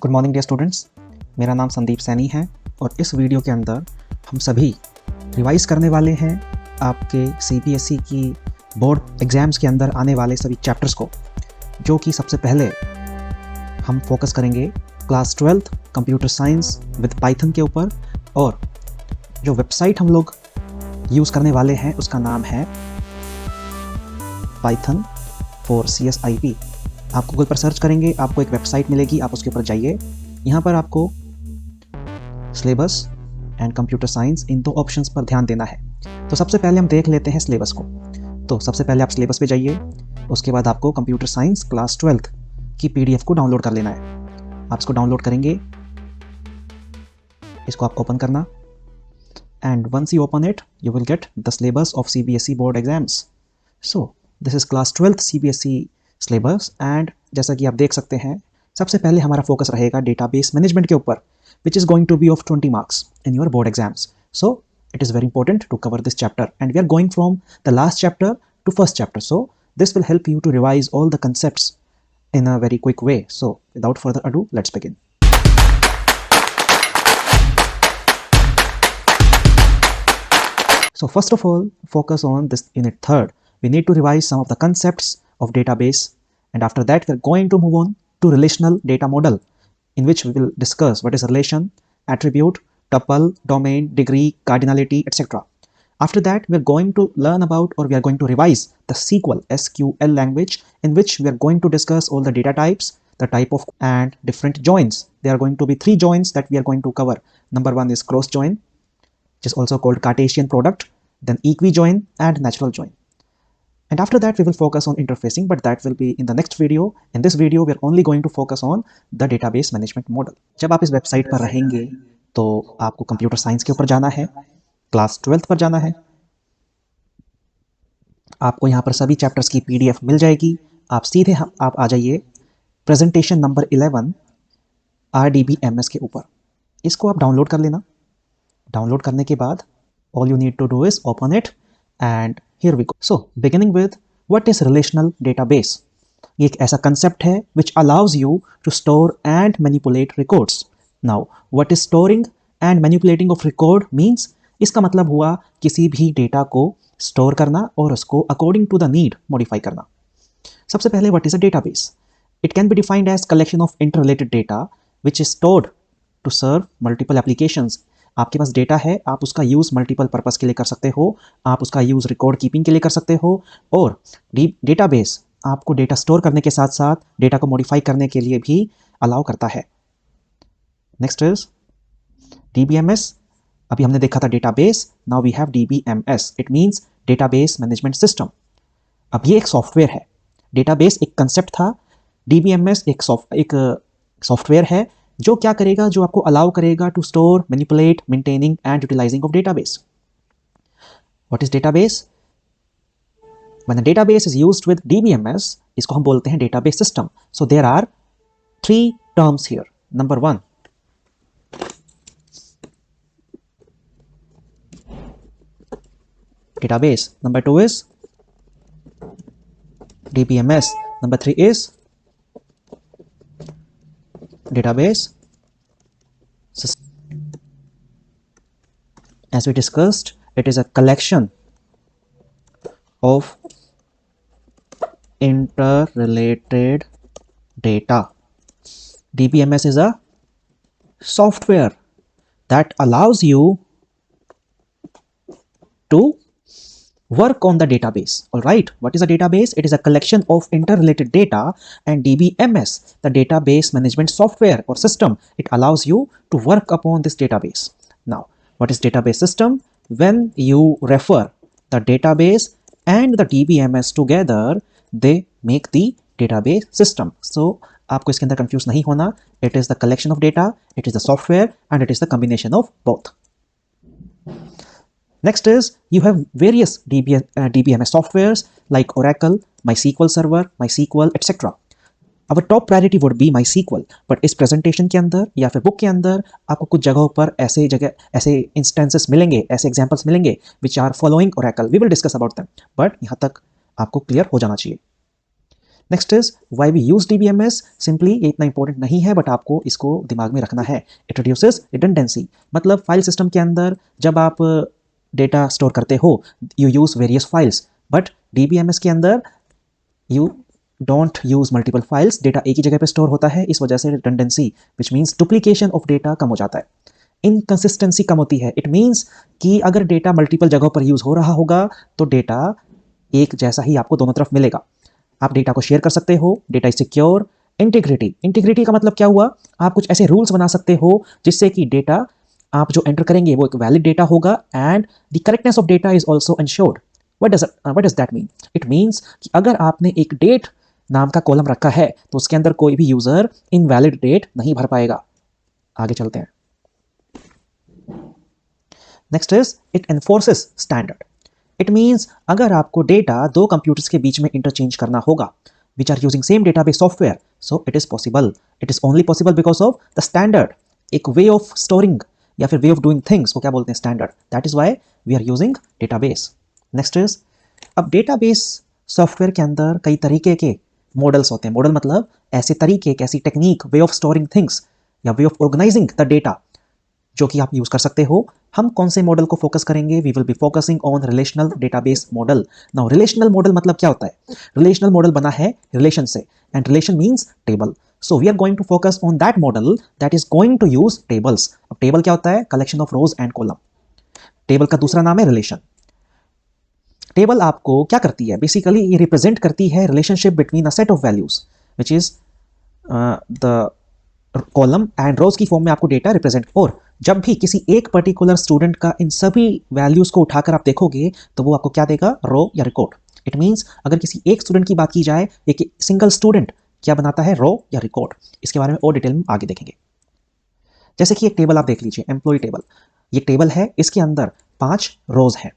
Good morning dear students, मेरा नाम संदीप सैनी है और इस वीडियो के अंदर हम सभी रिवाइज करने वाले हैं आपके सीबीएसई की बोर्ड एग्ज़ाम्स के अंदर आने वाले सभी चैप्टर्स को, जो कि सबसे पहले हम फोकस करेंगे class 12th computer science with Python के ऊपर। और जो वेबसाइट हम लोग यूज़ करने वाले हैं उसका नाम है पाइथन फॉर CSIP। आप गूगल पर सर्च करेंगे, आपको एक वेबसाइट मिलेगी, आप उसके ऊपर जाइए। यहाँ पर आपको सिलेबस एंड कंप्यूटर साइंस इन दो ऑप्शंस पर ध्यान देना है। तो सबसे पहले हम देख लेते हैं सिलेबस को। तो सबसे पहले आप सिलेबस पे जाइए, उसके बाद आपको कंप्यूटर साइंस क्लास 12th की PDF को डाउनलोड कर लेना है। आप इसको डाउनलोड करेंगे, इसको आप ओपन करना, and once you open it you will get the syllabus of CBSE board exams. So this is class 12th CBSE syllabus. And जैसा कि आप देख सकते हैं, सबसे पहले हमारा फोकस रहेगा डेटाबेस मैनेजमेंट के ऊपर, which is going to be of 20 marks in your board exams. So it is very important to cover this chapter, and we are going from the last chapter to first chapter, so this will help you to revise all the concepts in a very quick way. So without further ado, let's begin. So first of all, focus on this unit 3rd. We need to revise some of the concepts of database, and after that we're going to move on to relational data model, in which we will discuss what is relation, attribute, tuple, domain, degree, cardinality, etc. After that we're going to learn about, or we are going to revise the SQL language, in which we are going to discuss all the data types, the type of and different joins. There are going to be 3 joins that we are going to cover. Number 1 is cross join, which is also called Cartesian product, then equi-join and natural join. And after that we will focus on interfacing, but that will be in the next video. In this video we are only going to focus on the database management model. जब आप इस website पर रहेंगे तो आपको computer science के ऊपर जाना है, क्लास 12th पर जाना है। आपको यहाँ पर सभी चैप्टर्स की PDF मिल जाएगी। आप सीधे आप आ जाइए प्रेजेंटेशन नंबर 11 RDBMS के ऊपर। इसको आप डाउनलोड कर लेना। डाउनलोड करने के बाद all you need to do is open it, and here we go. So beginning with, what is relational database? ये एक ऐसा concept है which allows you to store and manipulate records. Now what is storing and manipulating of record means? इसका मतलब हुआ किसी भी data को स्टोर करना और उसको according to the need modify करना। सबसे पहले what is a database? It can be defined as collection of interrelated data which is stored to serve multiple applications. आपके पास डेटा है, आप उसका यूज़ मल्टीपल पर्पस के लिए कर सकते हो, आप उसका यूज़ रिकॉर्ड कीपिंग के लिए कर सकते हो, और डेटाबेस आपको डेटा स्टोर करने के साथ साथ डेटा को मॉडिफाई करने के लिए भी अलाउ करता है। Next is DBMS। अभी हमने देखा था database, now we have DBMS। It means database management system. अब ये एक सॉफ्टवेयर है। डेटाबेस एक कंसेप्ट था, DBMS एक सॉफ्टवेयर है जो क्या करेगा, जो आपको अलाउ करेगा to store, manipulate, maintaining and utilising of database. What is database? When a database is used with DBMS, इसको हम बोलते हैं database system. So there are 3 terms here. Number 1, database. Number 2 is DBMS. Number 3 is database system. As we discussed, it is a collection of interrelated data. DBMS is a software that allows you to work on the database. All right, what is a database? It is a collection of interrelated data, and DBMS, the database management software or system, it allows you to work upon this database. Now what is database system? When you refer the database and the DBMS together, they make the database system. So आपको इसके अंदर confuse नहीं होना। It is the collection of data, it is the software, and it is the combination of both. Next is, you have various DBMS softwares like Oracle, MySQL Server, MySQL, etc. Our top priority would be MySQL, but इस presentation के अंदर या फिर book के अंदर आपको कुछ जगहों पर ऐसे instances मिलेंगे, ऐसे examples मिलेंगे which are following Oracle. We will discuss about them, but यहाँ तक आपको clear हो जाना चाहिए। Next is why we use DBMS. Simply ये इतना इंपॉर्टेंट नहीं है बट आपको इसको दिमाग में रखना है। इट रिड्यूसेस रिडंडेंसी, मतलब फाइल सिस्टम के अंदर जब आप डेटा स्टोर करते हो you use various files, but DBMS के अंदर you don't use multiple files, data एक ही जगह पे स्टोर होता है, इस वजह से redundancy which means duplication of data कम हो जाता है, इनकंसिस्टेंसी कम होती है। इट मीन्स कि अगर डेटा मल्टीपल जगहों पर यूज हो रहा होगा तो डेटा एक जैसा ही आपको दोनों तरफ मिलेगा। आप डेटा को शेयर कर सकते हो, data is secure. Integrity, integrity का मतलब क्या हुआ, आप कुछ ऐसे रूल्स बना सकते हो जिससे कि डेटा आप जो एंटर करेंगे वो एक वैलिड डेटा होगा and the correctness of data is also insured. What does that mean? It means कि अगर आपने एक डेट नाम का कॉलम रखा है तो उसके अंदर कोई भी यूजर इनवैलिड डेट नहीं भर पाएगा। आगे चलते हैं। Next is it एनफोर्सेस standard. It means अगर आपको डेटा दो कंप्यूटर्स के बीच में इंटरचेंज करना होगा which are using same database software, so it is possible. It is only possible because of the standard. एक वे ऑफ स्टोरिंग या फिर वे ऑफ डूइंग थिंग्स को क्या बोलते हैं? Standard. That is why we are using database. Next is, अब database software के अंदर कई तरीके के मॉडल्स होते हैं। मॉडल मतलब ऐसे तरीके, ऐसी technique, way of storing things या way of organizing the data जो कि आप यूज कर सकते हो। हम कौन से मॉडल को फोकस करेंगे? We will be focusing on relational database model. Now relational model मतलब क्या होता है? रिलेशनल मॉडल बना है रिलेशन से and relation means table. So we are going to focus on that model that is going to use tables. अब table क्या होता है? Collection of rows and column. Table का दूसरा नाम है रिलेशन। टेबल आपको क्या करती है? बेसिकली ये रिप्रेजेंट करती है relationship between a set of values which is the column and rows की फॉर्म में आपको डेटा रिप्रेजेंट। और जब भी किसी एक पर्टिकुलर स्टूडेंट का इन सभी वैल्यूज को उठाकर आप देखोगे तो वो आपको क्या देगा? रो या रिकॉर्ड। इट मींस अगर किसी एक स्टूडेंट की बात की जाए, एक सिंगल स्टूडेंट क्या बनाता है? रो या रिकॉर्ड। इसके बारे में और डिटेल में आगे देखेंगे। जैसे कि एक टेबल आप देख लीजिए, एम्प्लॉय टेबल। ये टेबल है, इसके अंदर 5 रोज हैं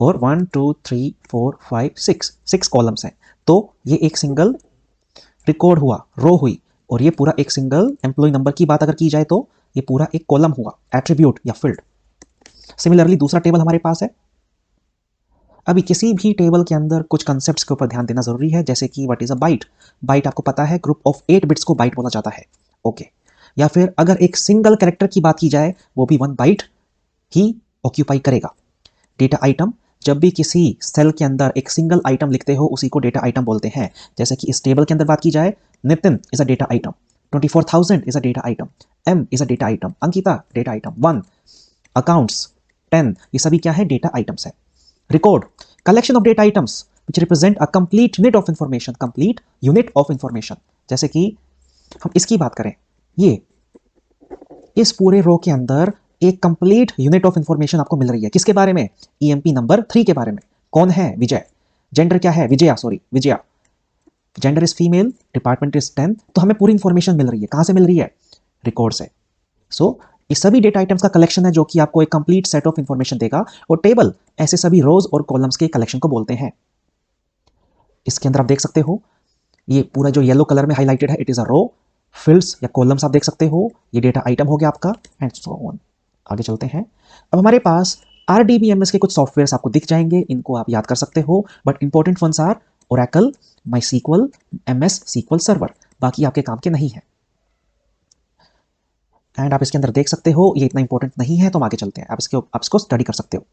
और 1 2 3 4 5 6 कॉलम्स हैं। तो ये एक सिंगल रिकॉर्ड हुआ, रो हुई, और ये पूरा एक सिंगल एम्प्लॉय नंबर की बात अगर की जाए तो ये पूरा एक कॉलम हुआ, एट्रीब्यूट या फील्ड। सिमिलरली दूसरा टेबल हमारे पास है। अभी किसी भी टेबल के अंदर कुछ कंसेप्ट्स के ऊपर ध्यान देना जरूरी है, जैसे कि what is a byte. Byte आपको पता है, ग्रुप ऑफ 8 बिट्स को बाइट बोला जाता है। ओके। या फिर अगर एक सिंगल कैरेक्टर की बात की जाए वो भी 1 बाइट ही ऑक्यूपाई करेगा। डेटा आइटम, जब भी किसी सेल के अंदर एक सिंगल आइटम लिखते हो उसी को डेटा आइटम बोलते हैं। जैसे कि इस टेबल के अंदर बात की जाए, Nitin is a data item, 24,000 is a data item, M is a data item, Ankita data item, 1 accounts 10, ये सभी क्या है? डेटा आइटम्स है। Record, collection of data items which represent a complete unit of information, complete unit of information. जैसे कि हम इसकी बात करें, ये इस पूरे रो के अंदर एक कंप्लीट यूनिट ऑफ इंफॉर्मेशन आपको मिल रही है। किसके बारे में? ईएमपी नंबर 3 के बारे में। कौन है? विजय। जेंडर क्या है? Vijaya, sorry Vijaya. Gender is female, department is 10। तो हमें पूरी इंफॉर्मेशन मिल रही है। कहां से मिल रही है? रिकॉर्ड से। सो ये सभी डेटा आइटम्स का कलेक्शन है जो कि आपको एक कंप्लीट सेट ऑफ इंफॉर्मेशन देगा। और टेबल ऐसे सभी रोज और कॉलम्स के कलेक्शन को बोलते हैं। इसके अंदर आप देख सकते हो ये पूरा जो येलो कलर में हाईलाइटेड है, it is a row. Fields या कॉलम्स आप देख सकते हो, ये डेटा आइटम हो गया आपका, एंड सो ऑन। आगे चलते हैं। अब हमारे पास RDBMS के कुछ सॉफ्टवेयर्स आपको दिख जाएंगे, इनको आप याद कर सकते हो, but important ones are Oracle, MySQL, MS SQL server. बाकी आपके काम के नहीं है। एंड आप इसके अंदर देख सकते हो ये इतना इंपॉर्टेंट नहीं है, तो हम आगे चलते हैं। आप इसको स्टडी कर सकते हो।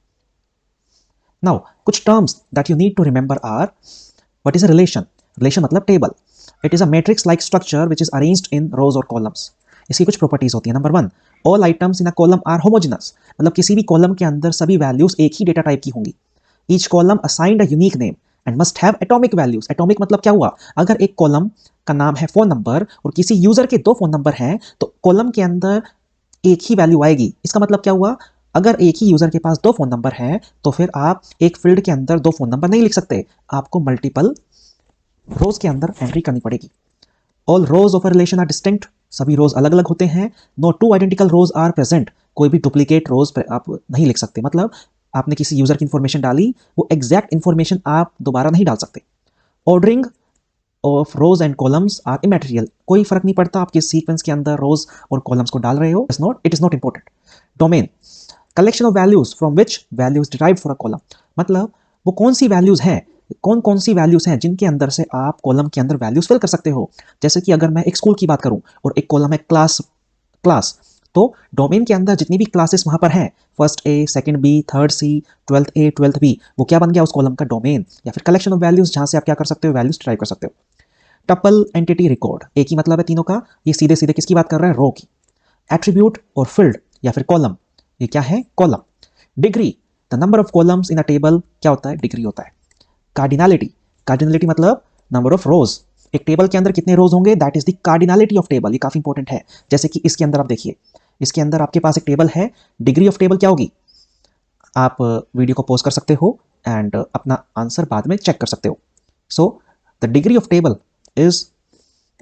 नाउ कुछ terms that you need to remember are, what is a relation? Relation मतलब table. It is a matrix like structure which is arranged in rows और कॉलम्स। इसकी कुछ प्रॉपर्टीज होती है। Number 1, all items in a column are homogeneous, मतलब किसी भी column के अंदर सभी वैल्यूज एक ही डेटा टाइप की होंगी। Each column assigned a unique name and must have atomic values. Atomic मतलब क्या हुआ? अगर एक कॉलम का नाम है फोन नंबर और किसी यूजर के 2 फोन नंबर हैं तो कॉलम के अंदर एक ही वैल्यू आएगी। इसका मतलब क्या हुआ? अगर एक ही यूजर के पास 2 फोन नंबर हैं तो फिर आप एक फील्ड के अंदर 2 फोन नंबर नहीं लिख सकते, आपको मल्टीपल रोज के अंदर एंट्री करनी पड़ेगी। All rows of a relation are distinct, सभी रोज अलग अलग होते हैं। No 2 identical rows are present, कोई भी डुप्लीकेट रोज आप नहीं लिख सकते। मतलब आपने किसी यूजर की इंफॉर्मेशन डाली, वो एग्जैक्ट इंफॉर्मेशन आप दोबारा नहीं डाल सकते। Ordering of rows and columns are immaterial, कोई फर्क नहीं पड़ता आप किस सीक्वेंस के अंदर रोज और कॉलम्स को डाल रहे हो। It is not important. Domain, collection of values from which values derived for a column, मतलब वो कौन सी वैल्यूज हैं कौन कौन सी वैल्यूज़ हैं जिनके अंदर से आप कॉलम के अंदर वैल्यूज़ फिल कर सकते हो। जैसे कि अगर मैं एक स्कूल की बात करूं और एक कॉलम है क्लास, तो डोमेन के अंदर जितनी भी क्लासेस वहां पर हैं, first A, second B, third C, twelfth A, twelfth B, वो क्या बन गया उस कॉलम का डोमेन या फिर कलेक्शन ऑफ वैल्यूज, जहां से आप क्या कर सकते हो, वैल्यूज ट्राई कर सकते हो। टपल, एंटिटी, रिकॉर्ड, एक ही मतलब है तीनों का। ये सीधे सीधे किसकी बात कर रहा है, रो की। एट्रीब्यूट और फील्ड या फिर कॉलम, ये क्या है, column. Degree, the number of columns in a table क्या होता है, डिग्री होता है। कार्डिनलिटी मतलब नंबर ऑफ रोज, एक टेबल के अंदर कितने रोज होंगे, that is the cardinality of table. ये काफी इंपॉर्टेंट है। जैसे कि इसके अंदर आप देखिए, इसके अंदर आपके पास एक टेबल है, डिग्री ऑफ टेबल क्या होगी, आप वीडियो को पॉज कर सकते हो एंड अपना आंसर बाद में चेक कर सकते हो। So the degree of table is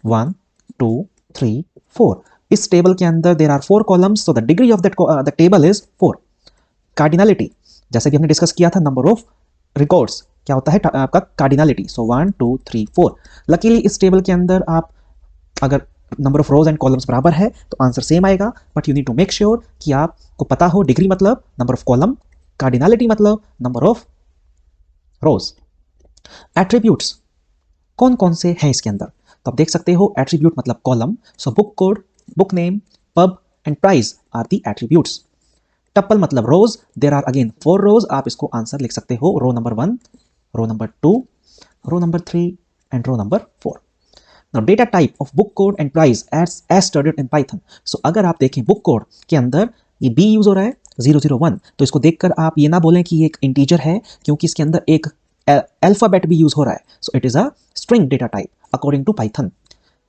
1 2 3 4। इस टेबल के अंदर there are 4 columns, so the degree of the table is 4। Cardinality, जैसे कि हमने डिस्कस किया था, नंबर ऑफ रिकॉर्ड्स क्या होता है आपका कार्डिनलिटी। सो 1 2 3 4। लकीली इस टेबल के अंदर आप अगर number of rows and columns बराबर है तो आंसर सेम आएगा, but you need to make sure कि आपको पता हो डिग्री मतलब नंबर ऑफ कॉलम, कार्डिनलिटी मतलब नंबर ऑफ रोज। एट्रीब्यूट्स कौन कौन से हैं इसके अंदर, तो आप देख सकते हो एट्रीब्यूट मतलब column. So book code, book name, pub and price are the attributes. Tuple मतलब रोज, देर आर अगेन 4 रोज, आप इसको आंसर लिख सकते हो, row number 1, row number 2, row number 3 and row number 4। Now data type of book code and price as studied in Python. So अगर आप देखें book code के अंदर ये b यूज हो रहा है 001, तो इसको देखकर आप ये ना बोलें कि ये एक इंटीजर है, क्योंकि इसके अंदर एक अल्फाबेट भी यूज हो रहा है। So it is a string data type according to Python.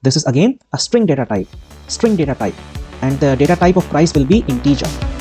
This is again a string data type, and the data type of price will be integer.